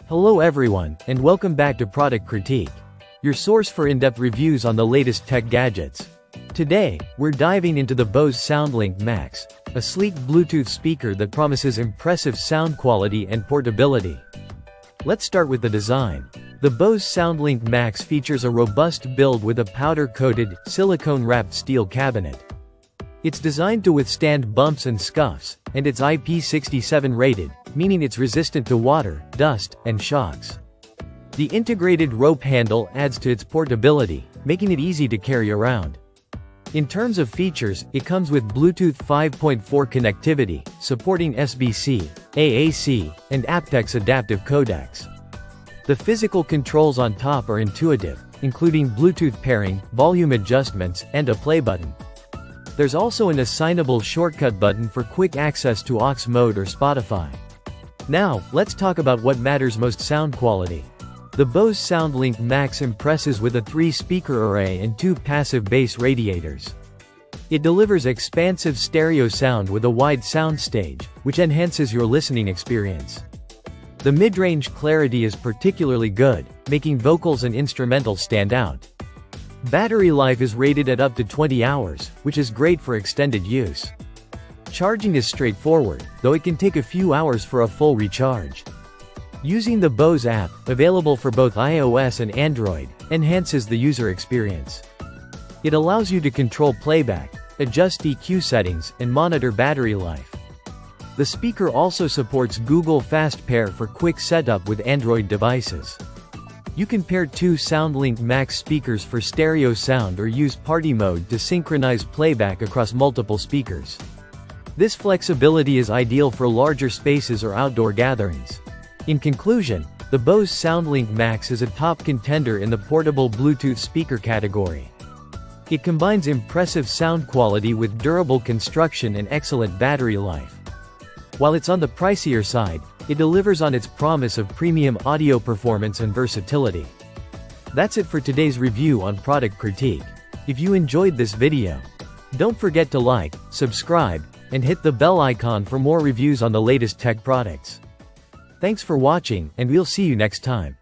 Hello everyone, and welcome back to Product Critique, your source for in-depth reviews on the latest tech gadgets. Today, we're diving into the Bose SoundLink Max, a sleek Bluetooth speaker that promises impressive sound quality and portability. Let's start with the design. The Bose SoundLink Max features a robust build with a powder-coated, silicone-wrapped steel cabinet. It's designed to withstand bumps and scuffs, and it's IP67 rated, meaning it's resistant to water, dust, and shocks. The integrated rope handle adds to its portability, making it easy to carry around. In terms of features, it comes with Bluetooth 5.4 connectivity, supporting SBC, AAC, and aptX adaptive codecs. The physical controls on top are intuitive, including Bluetooth pairing, volume adjustments, and a play button. There's also an assignable shortcut button for quick access to aux mode or Spotify. Now, let's talk about what matters most: sound quality. The Bose SoundLink Max impresses with a 3-speaker array and 2 passive bass radiators. It delivers expansive stereo sound with a wide soundstage, which enhances your listening experience. The mid-range clarity is particularly good, making vocals and instrumentals stand out. Battery life is rated at up to 20 hours, which is great for extended use. Charging is straightforward, though it can take a few hours for a full recharge. Using the Bose app, available for both iOS and Android, enhances the user experience. It allows you to control playback, adjust EQ settings, and monitor battery life. The speaker also supports Google Fast Pair for quick setup with Android devices. You can pair 2 SoundLink Max speakers for stereo sound or use party mode to synchronize playback across multiple speakers. This flexibility is ideal for larger spaces or outdoor gatherings. In conclusion, the Bose SoundLink Max is a top contender in the portable Bluetooth speaker category. It combines impressive sound quality with durable construction and excellent battery life. While it's on the pricier side, it delivers on its promise of premium audio performance and versatility. That's it for today's review on Product Critique. If you enjoyed this video, don't forget to like, subscribe, and hit the bell icon for more reviews on the latest tech products. Thanks for watching, and we'll see you next time.